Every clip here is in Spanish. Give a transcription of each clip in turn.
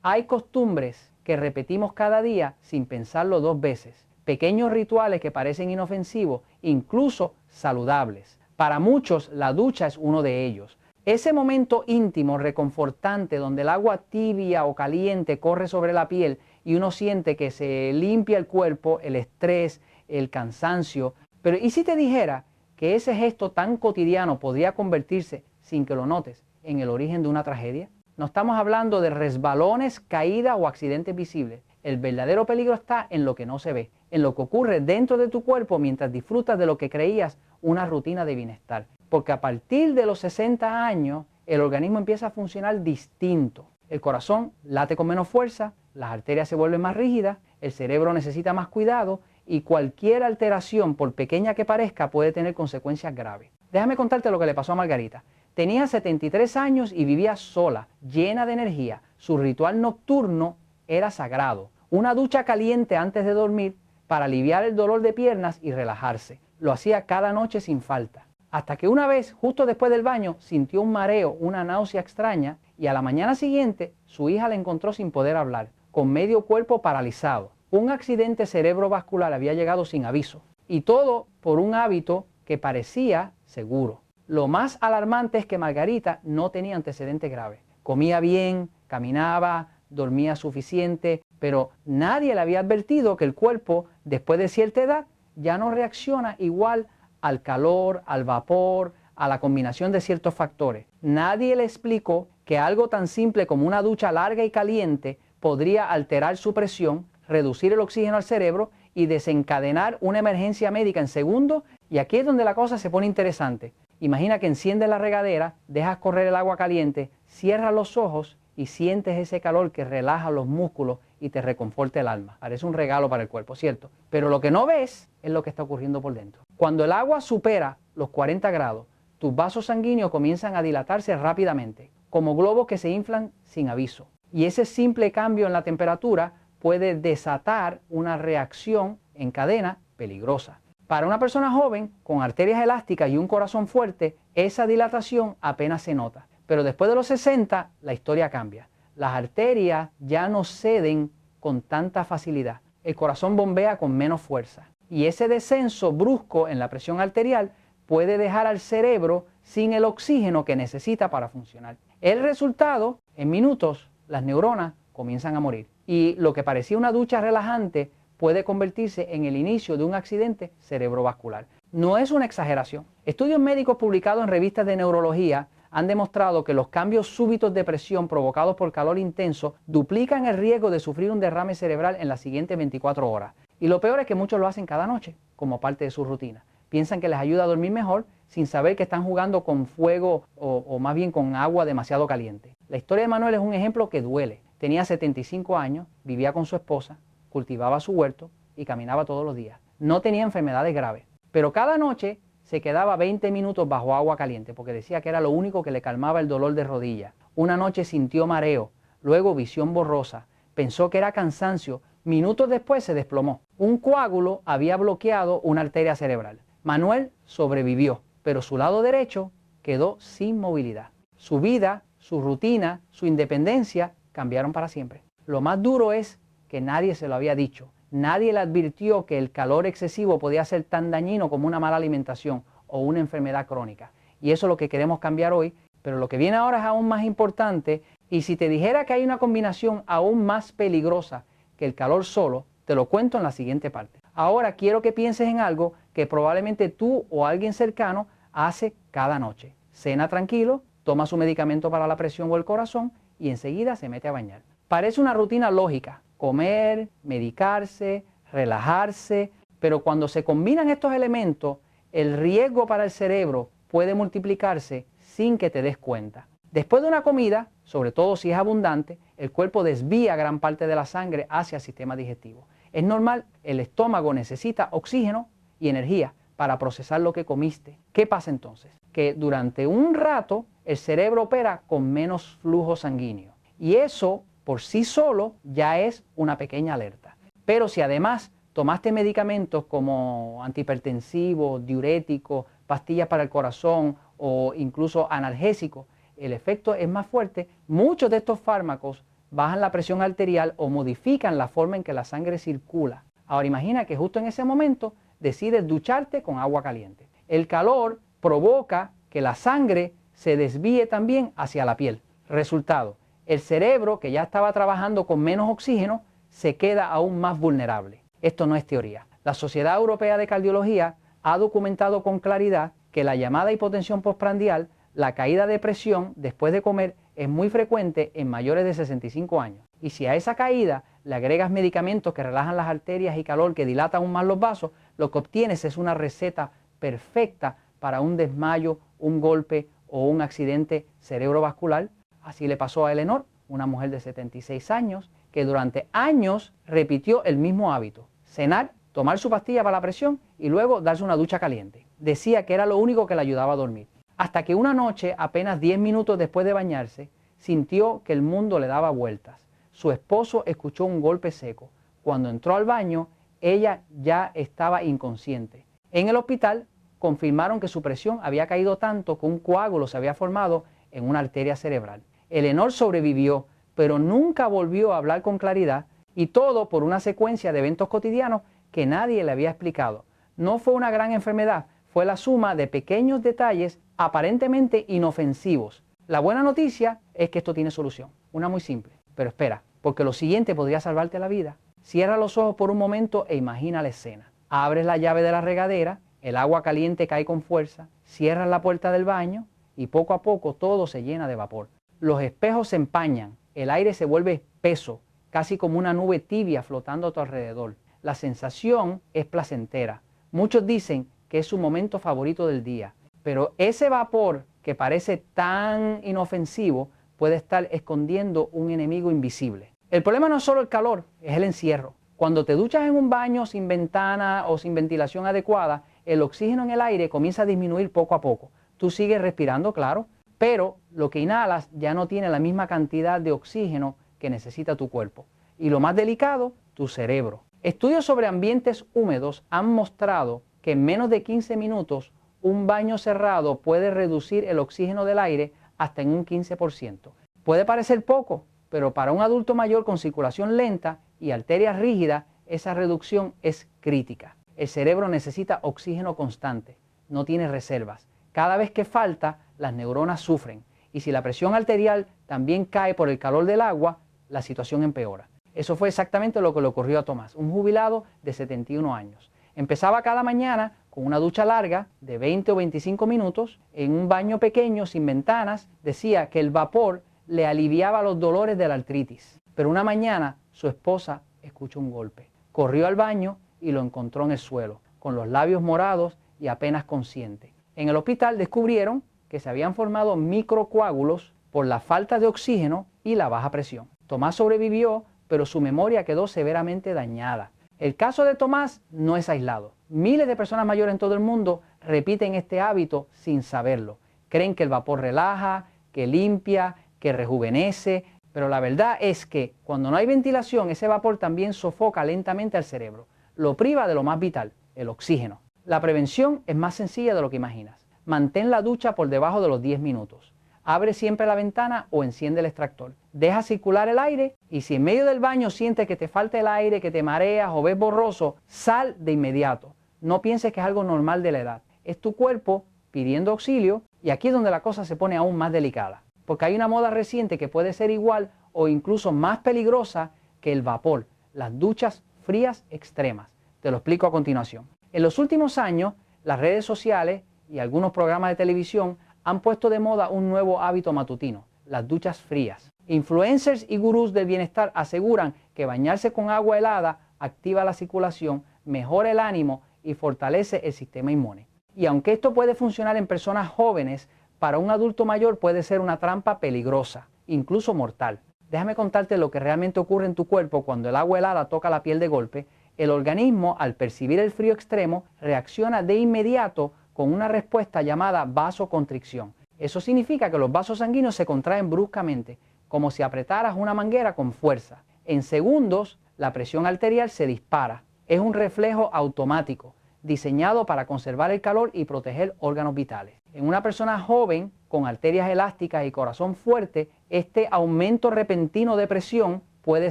Hay costumbres que repetimos cada día sin pensarlo dos veces. Pequeños rituales que parecen inofensivos, incluso saludables. Para muchos, la ducha es uno de ellos. Ese momento íntimo, reconfortante, donde el agua tibia o caliente corre sobre la piel y uno siente que se limpia el cuerpo, el estrés, el cansancio. Pero ¿y si te dijera que ese gesto tan cotidiano podría convertirse, sin que lo notes, en el origen de una tragedia? No estamos hablando de resbalones, caídas o accidentes visibles. El verdadero peligro está en lo que no se ve, en lo que ocurre dentro de tu cuerpo mientras disfrutas de lo que creías una rutina de bienestar. Porque a partir de los 60 años, el organismo empieza a funcionar distinto. El corazón late con menos fuerza, las arterias se vuelven más rígidas, el cerebro necesita más cuidado y cualquier alteración, por pequeña que parezca, puede tener consecuencias graves. Déjame contarte lo que le pasó a Margarita. Tenía 73 años y vivía sola, llena de energía. Su ritual nocturno era sagrado. Una ducha caliente antes de dormir para aliviar el dolor de piernas y relajarse. Lo hacía cada noche sin falta. Hasta que una vez, justo después del baño, sintió un mareo, una náusea extraña y a la mañana siguiente su hija la encontró sin poder hablar, con medio cuerpo paralizado. Un accidente cerebrovascular había llegado sin aviso y todo por un hábito que parecía seguro. Lo más alarmante es que Margarita no tenía antecedentes graves. Comía bien, caminaba, dormía suficiente, pero nadie le había advertido que el cuerpo, después de cierta edad, ya no reacciona igual al calor, al vapor, a la combinación de ciertos factores. Nadie le explicó que algo tan simple como una ducha larga y caliente podría alterar su presión, reducir el oxígeno al cerebro y desencadenar una emergencia médica en segundos. Y aquí es donde la cosa se pone interesante. Imagina que enciendes la regadera, dejas correr el agua caliente, cierras los ojos y sientes ese calor que relaja los músculos y te reconforta el alma. Parece un regalo para el cuerpo, ¿cierto? Pero lo que no ves es lo que está ocurriendo por dentro. Cuando el agua supera los 40 grados, tus vasos sanguíneos comienzan a dilatarse rápidamente, como globos que se inflan sin aviso. Y ese simple cambio en la temperatura puede desatar una reacción en cadena peligrosa. Para una persona joven, con arterias elásticas y un corazón fuerte, esa dilatación apenas se nota. Pero después de los 60, la historia cambia. Las arterias ya no ceden con tanta facilidad. El corazón bombea con menos fuerza. Y ese descenso brusco en la presión arterial puede dejar al cerebro sin el oxígeno que necesita para funcionar. El resultado, en minutos, las neuronas comienzan a morir. Y lo que parecía una ducha relajante puede convertirse en el inicio de un accidente cerebrovascular. No es una exageración. Estudios médicos publicados en revistas de neurología han demostrado que los cambios súbitos de presión provocados por calor intenso duplican el riesgo de sufrir un derrame cerebral en las siguientes 24 horas. Y lo peor es que muchos lo hacen cada noche, como parte de su rutina. Piensan que les ayuda a dormir mejor sin saber que están jugando con fuego o más bien con agua demasiado caliente. La historia de Manuel es un ejemplo que duele. Tenía 75 años, vivía con su esposa, cultivaba su huerto y caminaba todos los días. No tenía enfermedades graves, pero cada noche se quedaba 20 minutos bajo agua caliente porque decía que era lo único que le calmaba el dolor de rodilla. Una noche sintió mareo, luego visión borrosa, pensó que era cansancio, minutos después se desplomó. Un coágulo había bloqueado una arteria cerebral. Manuel sobrevivió, pero su lado derecho quedó sin movilidad. Su vida, su rutina, su independencia cambiaron para siempre. Lo más duro es que nadie se lo había dicho. Nadie le advirtió que el calor excesivo podía ser tan dañino como una mala alimentación o una enfermedad crónica. Y eso es lo que queremos cambiar hoy, pero lo que viene ahora es aún más importante. Y si te dijera que hay una combinación aún más peligrosa que el calor solo, te lo cuento en la siguiente parte. Ahora quiero que pienses en algo que probablemente tú o alguien cercano hace cada noche. Cena tranquilo, toma su medicamento para la presión o el corazón y enseguida se mete a bañar. Parece una rutina lógica. Comer, medicarse, relajarse, pero cuando se combinan estos elementos, el riesgo para el cerebro puede multiplicarse sin que te des cuenta. Después de una comida, sobre todo si es abundante, el cuerpo desvía gran parte de la sangre hacia el sistema digestivo. Es normal, el estómago necesita oxígeno y energía para procesar lo que comiste. ¿Qué pasa entonces? Que durante un rato el cerebro opera con menos flujo sanguíneo y eso por sí solo ya es una pequeña alerta. Pero si además tomaste medicamentos como antihipertensivos, diuréticos, pastillas para el corazón o incluso analgésicos, el efecto es más fuerte. Muchos de estos fármacos bajan la presión arterial o modifican la forma en que la sangre circula. Ahora imagina que justo en ese momento decides ducharte con agua caliente. El calor provoca que la sangre se desvíe también hacia la piel. Resultado, el cerebro, que ya estaba trabajando con menos oxígeno, se queda aún más vulnerable. Esto no es teoría. La Sociedad Europea de Cardiología ha documentado con claridad que la llamada hipotensión postprandial, la caída de presión después de comer, es muy frecuente en mayores de 65 años. Y si a esa caída le agregas medicamentos que relajan las arterias y calor que dilata aún más los vasos, lo que obtienes es una receta perfecta para un desmayo, un golpe o un accidente cerebrovascular. Así le pasó a Eleanor, una mujer de 76 años, que durante años repitió el mismo hábito: cenar, tomar su pastilla para la presión y luego darse una ducha caliente. Decía que era lo único que le ayudaba a dormir. Hasta que una noche, apenas 10 minutos después de bañarse, sintió que el mundo le daba vueltas. Su esposo escuchó un golpe seco. Cuando entró al baño, ella ya estaba inconsciente. En el hospital confirmaron que su presión había caído tanto que un coágulo se había formado en una arteria cerebral. Eleanor sobrevivió, pero nunca volvió a hablar con claridad, y todo por una secuencia de eventos cotidianos que nadie le había explicado. No fue una gran enfermedad, fue la suma de pequeños detalles aparentemente inofensivos. La buena noticia es que esto tiene solución, una muy simple. Pero espera, porque lo siguiente podría salvarte la vida. Cierra los ojos por un momento e imagina la escena. Abres la llave de la regadera, el agua caliente cae con fuerza, cierras la puerta del baño y poco a poco todo se llena de vapor. Los espejos se empañan, el aire se vuelve espeso, casi como una nube tibia flotando a tu alrededor. La sensación es placentera. Muchos dicen que es su momento favorito del día, pero ese vapor que parece tan inofensivo puede estar escondiendo un enemigo invisible. El problema no es solo el calor, es el encierro. Cuando te duchas en un baño sin ventana o sin ventilación adecuada, el oxígeno en el aire comienza a disminuir poco a poco. Tú sigues respirando, claro, pero lo que inhalas ya no tiene la misma cantidad de oxígeno que necesita tu cuerpo. Y lo más delicado, tu cerebro. Estudios sobre ambientes húmedos han mostrado que en menos de 15 minutos un baño cerrado puede reducir el oxígeno del aire hasta en un 15%. Puede parecer poco, pero para un adulto mayor con circulación lenta y arterias rígidas, esa reducción es crítica. El cerebro necesita oxígeno constante, no tiene reservas. Cada vez que falta, las neuronas sufren. Y si la presión arterial también cae por el calor del agua, la situación empeora. Eso fue exactamente lo que le ocurrió a Tomás, un jubilado de 71 años. Empezaba cada mañana con una ducha larga de 20 o 25 minutos en un baño pequeño sin ventanas. Decía que el vapor le aliviaba los dolores de la artritis. Pero una mañana su esposa escuchó un golpe. Corrió al baño y lo encontró en el suelo, con los labios morados y apenas consciente. En el hospital descubrieron que se habían formado microcoágulos por la falta de oxígeno y la baja presión. Tomás sobrevivió, pero su memoria quedó severamente dañada. El caso de Tomás no es aislado. Miles de personas mayores en todo el mundo repiten este hábito sin saberlo. Creen que el vapor relaja, que limpia, que rejuvenece, pero la verdad es que cuando no hay ventilación, ese vapor también sofoca lentamente al cerebro. Lo priva de lo más vital, el oxígeno. La prevención es más sencilla de lo que imaginas. Mantén la ducha por debajo de los 10 minutos. Abre siempre la ventana o enciende el extractor. Deja circular el aire y si en medio del baño sientes que te falta el aire, que te mareas o ves borroso, sal de inmediato. No pienses que es algo normal de la edad. Es tu cuerpo pidiendo auxilio y aquí es donde la cosa se pone aún más delicada. Porque hay una moda reciente que puede ser igual o incluso más peligrosa que el vapor, las duchas frías extremas. Te lo explico a continuación. En los últimos años, las redes sociales y algunos programas de televisión han puesto de moda un nuevo hábito matutino, las duchas frías. Influencers y gurús del bienestar aseguran que bañarse con agua helada activa la circulación, mejora el ánimo y fortalece el sistema inmune. Y aunque esto puede funcionar en personas jóvenes, para un adulto mayor puede ser una trampa peligrosa, incluso mortal. Déjame contarte lo que realmente ocurre en tu cuerpo cuando el agua helada toca la piel de golpe. El organismo, al percibir el frío extremo, reacciona de inmediato con una respuesta llamada vasoconstricción. Eso significa que los vasos sanguíneos se contraen bruscamente, como si apretaras una manguera con fuerza. En segundos, la presión arterial se dispara. Es un reflejo automático, diseñado para conservar el calor y proteger órganos vitales. En una persona joven con arterias elásticas y corazón fuerte, este aumento repentino de presión puede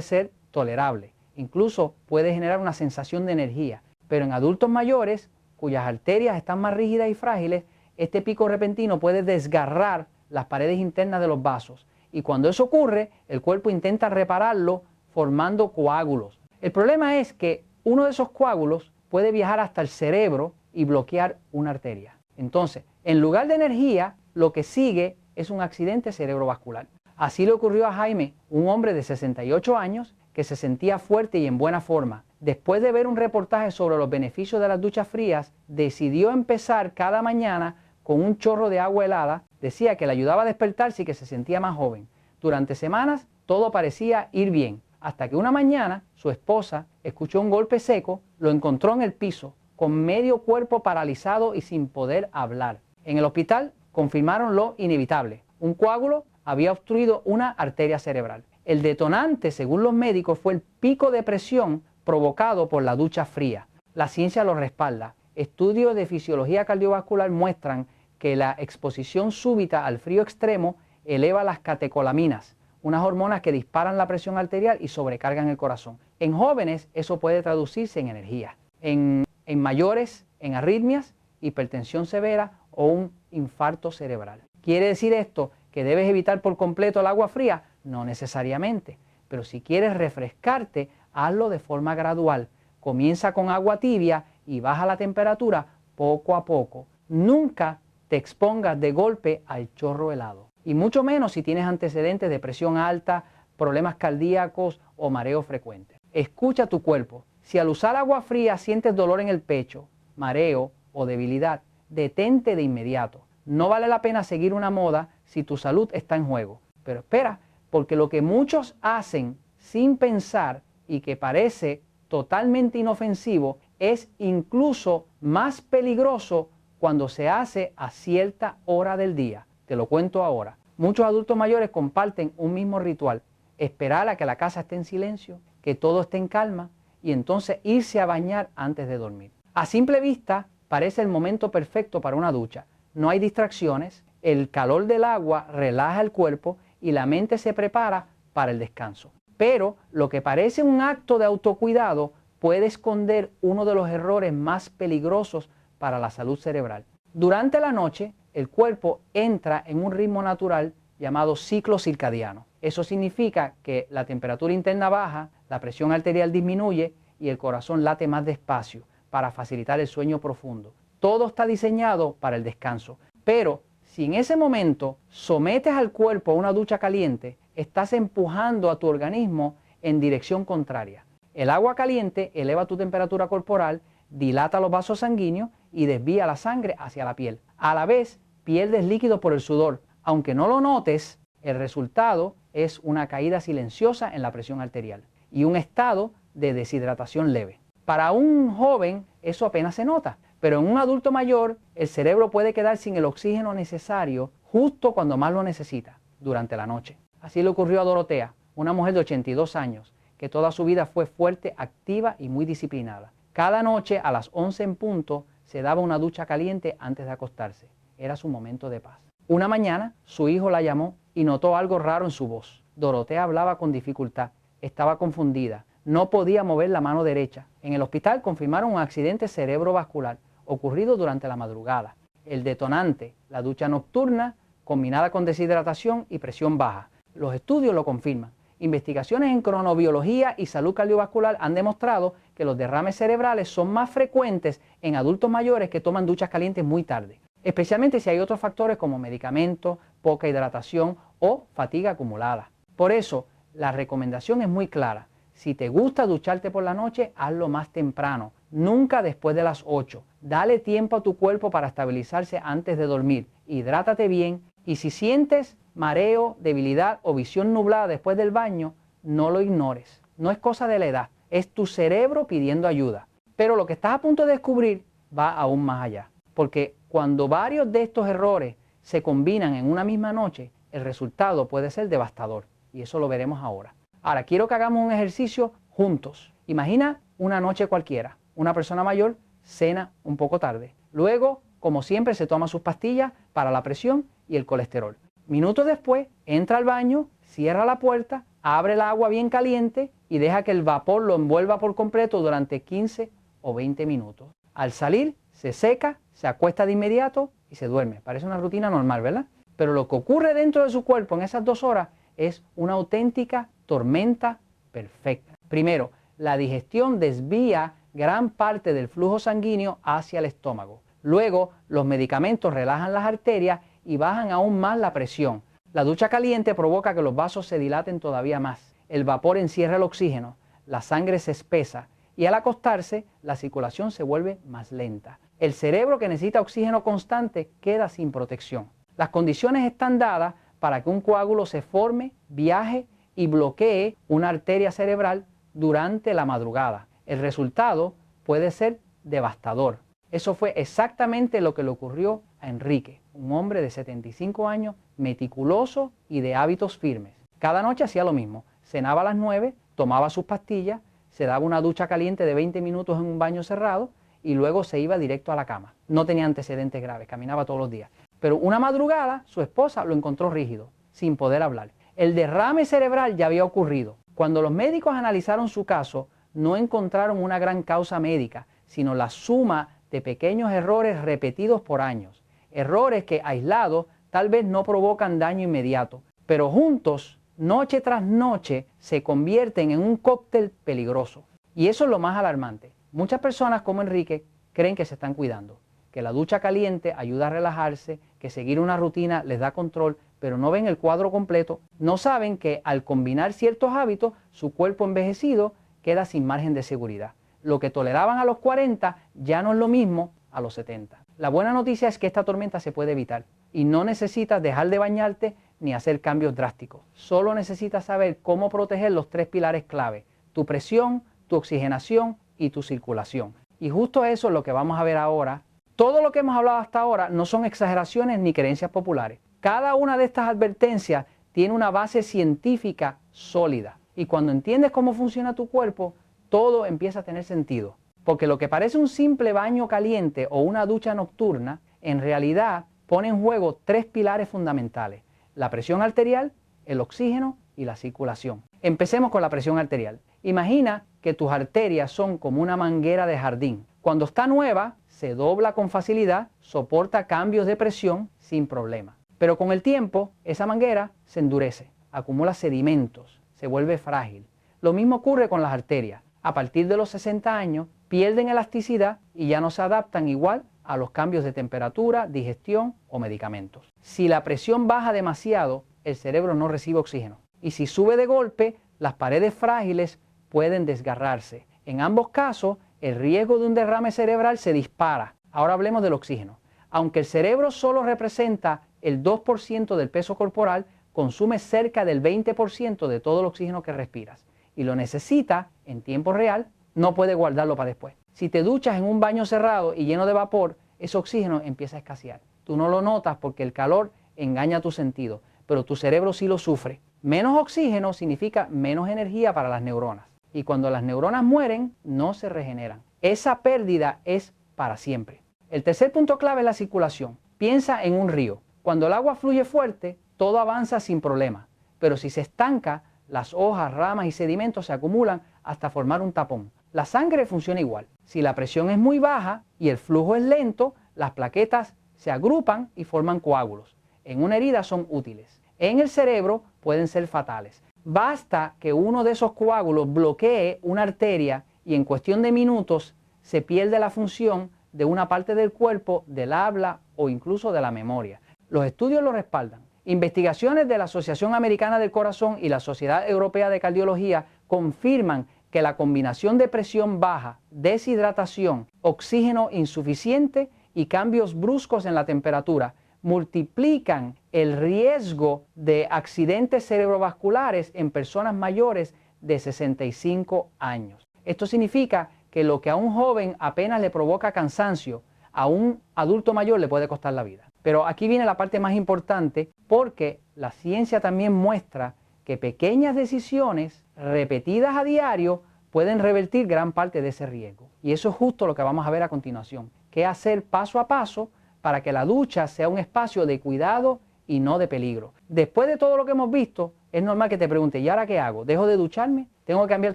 ser tolerable. Incluso puede generar una sensación de energía. Pero en adultos mayores, cuyas arterias están más rígidas y frágiles, este pico repentino puede desgarrar las paredes internas de los vasos. Y cuando eso ocurre, el cuerpo intenta repararlo formando coágulos. El problema es que uno de esos coágulos puede viajar hasta el cerebro y bloquear una arteria. Entonces, en lugar de energía, lo que sigue es un accidente cerebrovascular. Así le ocurrió a Jaime, un hombre de 68 años que se sentía fuerte y en buena forma. Después de ver un reportaje sobre los beneficios de las duchas frías, decidió empezar cada mañana con un chorro de agua helada. Decía que le ayudaba a despertarse y que se sentía más joven. Durante semanas todo parecía ir bien, hasta que una mañana su esposa escuchó un golpe seco, lo encontró en el piso, con medio cuerpo paralizado y sin poder hablar. En el hospital confirmaron lo inevitable. Un coágulo había obstruido una arteria cerebral. El detonante, según los médicos, fue el pico de presión provocado por la ducha fría. La ciencia lo respalda. Estudios de fisiología cardiovascular muestran que la exposición súbita al frío extremo eleva las catecolaminas, unas hormonas que disparan la presión arterial y sobrecargan el corazón. En jóvenes eso puede traducirse en energía. En mayores, en arritmias, hipertensión severa o un infarto cerebral. ¿Quiere decir esto que debes evitar por completo el agua fría? No necesariamente, pero si quieres refrescarte, hazlo de forma gradual. Comienza con agua tibia y baja la temperatura poco a poco. Nunca te expongas de golpe al chorro helado. Y mucho menos si tienes antecedentes de presión alta, problemas cardíacos o mareo frecuente. Escucha tu cuerpo. Si al usar agua fría sientes dolor en el pecho, mareo o debilidad, detente de inmediato. No vale la pena seguir una moda si tu salud está en juego. Pero espera, porque lo que muchos hacen sin pensar y que parece totalmente inofensivo es incluso más peligroso cuando se hace a cierta hora del día. Te lo cuento ahora. Muchos adultos mayores comparten un mismo ritual: esperar a que la casa esté en silencio, que todo esté en calma y entonces irse a bañar antes de dormir. A simple vista parece el momento perfecto para una ducha. No hay distracciones, el calor del agua relaja el cuerpo y la mente se prepara para el descanso. Pero lo que parece un acto de autocuidado puede esconder uno de los errores más peligrosos para la salud cerebral. Durante la noche, el cuerpo entra en un ritmo natural llamado ciclo circadiano. Eso significa que la temperatura interna baja, la presión arterial disminuye y el corazón late más despacio para facilitar el sueño profundo. Todo está diseñado para el descanso. Pero si en ese momento sometes al cuerpo a una ducha caliente, estás empujando a tu organismo en dirección contraria. El agua caliente eleva tu temperatura corporal, dilata los vasos sanguíneos y desvía la sangre hacia la piel. A la vez, pierdes líquido por el sudor. Aunque no lo notes, el resultado es una caída silenciosa en la presión arterial y un estado de deshidratación leve. Para un joven eso apenas se nota, pero en un adulto mayor el cerebro puede quedar sin el oxígeno necesario justo cuando más lo necesita, durante la noche. Así le ocurrió a Dorotea, una mujer de 82 años, que toda su vida fue fuerte, activa y muy disciplinada. Cada noche a las 11 en punto se daba una ducha caliente antes de acostarse. Era su momento de paz. Una mañana su hijo la llamó y notó algo raro en su voz. Dorotea hablaba con dificultad, estaba confundida, no podía mover la mano derecha. En el hospital confirmaron un accidente cerebrovascular ocurrido durante la madrugada. El detonante, la ducha nocturna combinada con deshidratación y presión baja. Los estudios lo confirman. Investigaciones en cronobiología y salud cardiovascular han demostrado que los derrames cerebrales son más frecuentes en adultos mayores que toman duchas calientes muy tarde, especialmente si hay otros factores como medicamentos, poca hidratación o fatiga acumulada. Por eso, la recomendación es muy clara. Si te gusta ducharte por la noche, hazlo más temprano, nunca después de las 8. Dale tiempo a tu cuerpo para estabilizarse antes de dormir. Hidrátate bien y si sientes mareo, debilidad o visión nublada después del baño, no lo ignores. No es cosa de la edad, es tu cerebro pidiendo ayuda. Pero lo que estás a punto de descubrir va aún más allá. Porque cuando varios de estos errores se combinan en una misma noche, el resultado puede ser devastador. Y eso lo veremos ahora. Ahora, quiero que hagamos un ejercicio juntos. Imagina una noche cualquiera. Una persona mayor cena un poco tarde. Luego, como siempre, se toma sus pastillas para la presión y el colesterol. Minutos después, entra al baño, cierra la puerta, abre el agua bien caliente y deja que el vapor lo envuelva por completo durante 15 o 20 minutos. Al salir, se seca, se acuesta de inmediato y se duerme. Parece una rutina normal, ¿verdad? Pero lo que ocurre dentro de su cuerpo en esas 2 horas es una auténtica tormenta perfecta. Primero, la digestión desvía gran parte del flujo sanguíneo hacia el estómago. Luego, los medicamentos relajan las arterias y bajan aún más la presión. La ducha caliente provoca que los vasos se dilaten todavía más. El vapor encierra el oxígeno, la sangre se espesa y al acostarse, la circulación se vuelve más lenta. El cerebro, que necesita oxígeno constante, queda sin protección. Las condiciones están dadas para que un coágulo se forme, viaje y bloquee una arteria cerebral durante la madrugada. El resultado puede ser devastador. Eso fue exactamente lo que le ocurrió a Enrique, un hombre de 75 años, meticuloso y de hábitos firmes. Cada noche hacía lo mismo. Cenaba a las 9, tomaba sus pastillas, se daba una ducha caliente de 20 minutos en un baño cerrado y luego se iba directo a la cama. No tenía antecedentes graves, caminaba todos los días. Pero una madrugada su esposa lo encontró rígido, sin poder hablar. El derrame cerebral ya había ocurrido. Cuando los médicos analizaron su caso, no encontraron una gran causa médica, sino la suma de pequeños errores repetidos por años. Errores que aislados tal vez no provocan daño inmediato, pero juntos, noche tras noche, se convierten en un cóctel peligroso. Y eso es lo más alarmante. Muchas personas como Enrique creen que se están cuidando, que la ducha caliente ayuda a relajarse, que seguir una rutina les da control, pero no ven el cuadro completo. No saben que al combinar ciertos hábitos, su cuerpo envejecido queda sin margen de seguridad. Lo que toleraban a los 40 ya no es lo mismo a los 70. La buena noticia es que esta tormenta se puede evitar y no necesitas dejar de bañarte ni hacer cambios drásticos. Solo necesitas saber cómo proteger los 3 pilares clave: tu presión, tu oxigenación y tu circulación. Y justo eso es lo que vamos a ver ahora. Todo lo que hemos hablado hasta ahora no son exageraciones ni creencias populares. Cada una de estas advertencias tiene una base científica sólida. Y cuando entiendes cómo funciona tu cuerpo, todo empieza a tener sentido. Porque lo que parece un simple baño caliente o una ducha nocturna, en realidad pone en juego 3 pilares fundamentales: la presión arterial, el oxígeno y la circulación. Empecemos con la presión arterial. Imagina que tus arterias son como una manguera de jardín. Cuando está nueva, se dobla con facilidad, soporta cambios de presión sin problema. Pero con el tiempo, esa manguera se endurece, acumula sedimentos, se vuelve frágil. Lo mismo ocurre con las arterias. A partir de los 60 años, pierden elasticidad y ya no se adaptan igual a los cambios de temperatura, digestión o medicamentos. Si la presión baja demasiado, el cerebro no recibe oxígeno. Y si sube de golpe, las paredes frágiles pueden desgarrarse. En ambos casos, el riesgo de un derrame cerebral se dispara. Ahora hablemos del oxígeno. Aunque el cerebro solo representa el 2% del peso corporal, consume cerca del 20% de todo el oxígeno que respiras. Y lo necesita en tiempo real, no puede guardarlo para después. Si te duchas en un baño cerrado y lleno de vapor, ese oxígeno empieza a escasear. Tú no lo notas porque el calor engaña tu sentido, pero tu cerebro sí lo sufre. Menos oxígeno significa menos energía para las neuronas. Y cuando las neuronas mueren, no se regeneran. Esa pérdida es para siempre. El tercer punto clave es la circulación. Piensa en un río. Cuando el agua fluye fuerte, todo avanza sin problema. Pero si se estanca, las hojas, ramas y sedimentos se acumulan hasta formar un tapón. La sangre funciona igual. Si la presión es muy baja y el flujo es lento, las plaquetas se agrupan y forman coágulos. En una herida son útiles. En el cerebro pueden ser fatales. Basta que uno de esos coágulos bloquee una arteria y en cuestión de minutos se pierde la función de una parte del cuerpo, del habla o incluso de la memoria. Los estudios lo respaldan. Investigaciones de la Asociación Americana del Corazón y la Sociedad Europea de Cardiología confirman que la combinación de presión baja, deshidratación, oxígeno insuficiente y cambios bruscos en la temperatura multiplican el riesgo de accidentes cerebrovasculares en personas mayores de 65 años. Esto significa que lo que a un joven apenas le provoca cansancio, a un adulto mayor le puede costar la vida. Pero aquí viene la parte más importante, porque la ciencia también muestra que pequeñas decisiones repetidas a diario pueden revertir gran parte de ese riesgo. Y eso es justo lo que vamos a ver a continuación. ¿Qué hacer paso a paso para que la ducha sea un espacio de cuidado y no de peligro. Después de todo lo que hemos visto, es normal que te preguntes, ¿y ahora qué hago? ¿Dejo de ducharme? ¿Tengo que cambiar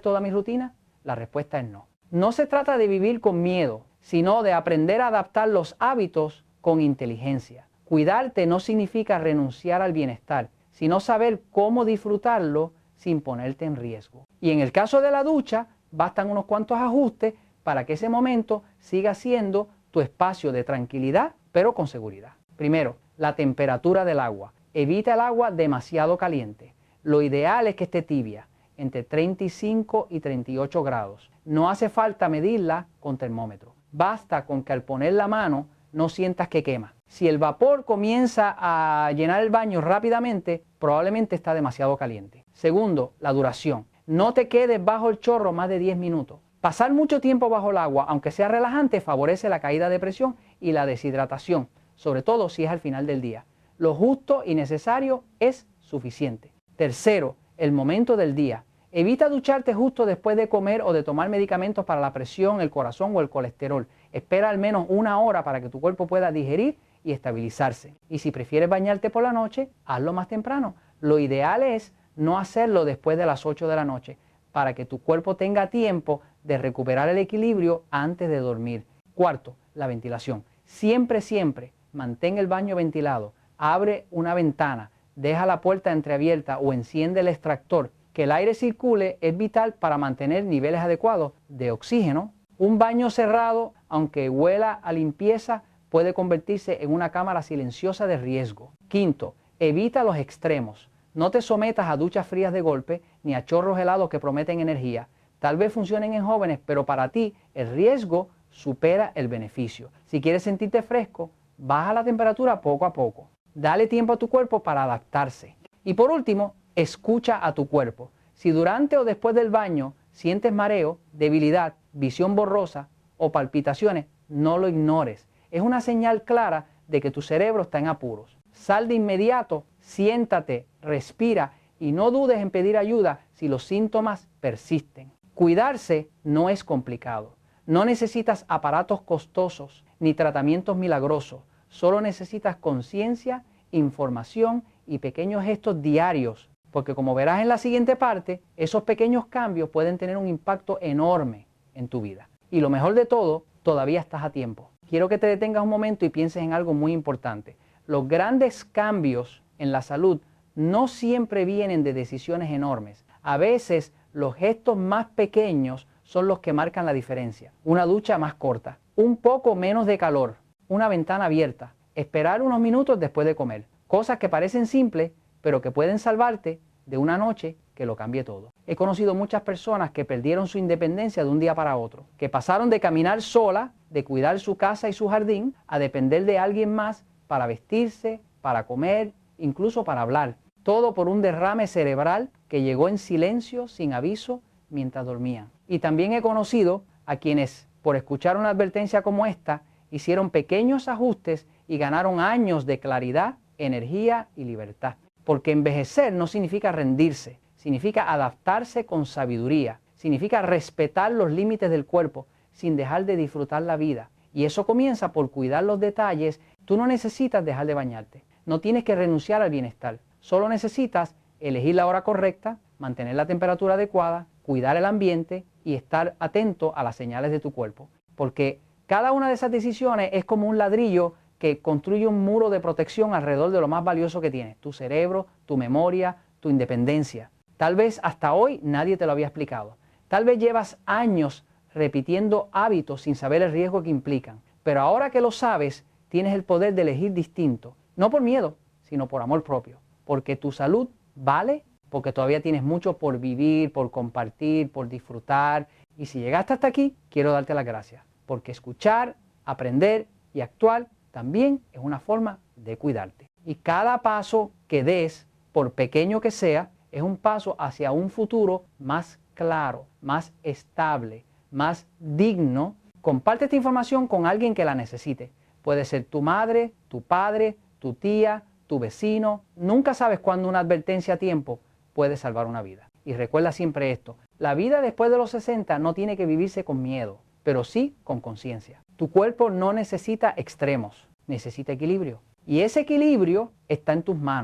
toda mi rutina? La respuesta es no. No se trata de vivir con miedo, sino de aprender a adaptar los hábitos con inteligencia. Cuidarte no significa renunciar al bienestar, sino saber cómo disfrutarlo sin ponerte en riesgo. Y en el caso de la ducha, bastan unos cuantos ajustes para que ese momento siga siendo tu espacio de tranquilidad, pero con seguridad. Primero, la temperatura del agua. Evita el agua demasiado caliente. Lo ideal es que esté tibia, entre 35 y 38 grados. No hace falta medirla con termómetro. Basta con que al poner la mano no sientas que quema. Si el vapor comienza a llenar el baño rápidamente, probablemente está demasiado caliente. Segundo, la duración. No te quedes bajo el chorro más de 10 minutos. Pasar mucho tiempo bajo el agua, aunque sea relajante, favorece la caída de presión y la deshidratación, sobre todo si es al final del día. Lo justo y necesario es suficiente. Tercero, el momento del día. Evita ducharte justo después de comer o de tomar medicamentos para la presión, el corazón o el colesterol. Espera al menos una hora para que tu cuerpo pueda digerir y estabilizarse. Y si prefieres bañarte por la noche, hazlo más temprano. Lo ideal es no hacerlo después de las 8 de la noche, para que tu cuerpo tenga tiempo de recuperar el equilibrio antes de dormir. Cuarto, la ventilación. Siempre, siempre mantén el baño ventilado. Abre una ventana, deja la puerta entreabierta o enciende el extractor. Que el aire circule es vital para mantener niveles adecuados de oxígeno. Un baño cerrado, aunque huela a limpieza, puede convertirse en una cámara silenciosa de riesgo. Quinto, evita los extremos. No te sometas a duchas frías de golpe ni a chorros helados que prometen energía. Tal vez funcionen en jóvenes, pero para ti el riesgo supera el beneficio. Si quieres sentirte fresco, baja la temperatura poco a poco. Dale tiempo a tu cuerpo para adaptarse. Y por último, escucha a tu cuerpo. Si durante o después del baño sientes mareo, debilidad, visión borrosa o palpitaciones, no lo ignores. Es una señal clara de que tu cerebro está en apuros. Sal de inmediato, siéntate, respira y no dudes en pedir ayuda si los síntomas persisten. Cuidarse no es complicado. No necesitas aparatos costosos ni tratamientos milagrosos. Solo necesitas conciencia, información y pequeños gestos diarios. Porque como verás en la siguiente parte, esos pequeños cambios pueden tener un impacto enorme en tu vida. Y lo mejor de todo, todavía estás a tiempo. Quiero que te detengas un momento y pienses en algo muy importante. Los grandes cambios en la salud no siempre vienen de decisiones enormes. A veces los gestos más pequeños son los que marcan la diferencia. Una ducha más corta, un poco menos de calor, una ventana abierta, esperar unos minutos después de comer. Cosas que parecen simples, pero que pueden salvarte de una noche que lo cambie todo. He conocido muchas personas que perdieron su independencia de un día para otro, que pasaron de caminar sola, de cuidar su casa y su jardín, a depender de alguien más para vestirse, para comer, incluso para hablar. Todo por un derrame cerebral que llegó en silencio, sin aviso, mientras dormían. Y también he conocido a quienes, por escuchar una advertencia como esta, hicieron pequeños ajustes y ganaron años de claridad, energía y libertad. Porque envejecer no significa rendirse, significa adaptarse con sabiduría, significa respetar los límites del cuerpo sin dejar de disfrutar la vida. Y eso comienza por cuidar los detalles. Tú no necesitas dejar de bañarte, no tienes que renunciar al bienestar, solo necesitas elegir la hora correcta, mantener la temperatura adecuada, cuidar el ambiente y estar atento a las señales de tu cuerpo. Porque cada una de esas decisiones es como un ladrillo que construye un muro de protección alrededor de lo más valioso que tienes, tu cerebro, tu memoria, tu independencia. Tal vez hasta hoy nadie te lo había explicado. Tal vez llevas años repitiendo hábitos sin saber el riesgo que implican. Pero ahora que lo sabes, tienes el poder de elegir distinto. No por miedo, sino por amor propio. Porque tu salud vale, porque todavía tienes mucho por vivir, por compartir, por disfrutar. Y si llegaste hasta aquí, quiero darte las gracias. Porque escuchar, aprender y actuar también es una forma de cuidarte. Y cada paso que des, por pequeño que sea, es un paso hacia un futuro más claro, más estable, más digno. Comparte esta información con alguien que la necesite. Puede ser tu madre, tu padre, tu tía, tu vecino. Nunca sabes cuándo una advertencia a tiempo puede salvar una vida. Y recuerda siempre esto, la vida después de los 60 no tiene que vivirse con miedo, pero sí con conciencia. Tu cuerpo no necesita extremos, necesita equilibrio. Y ese equilibrio está en tus manos.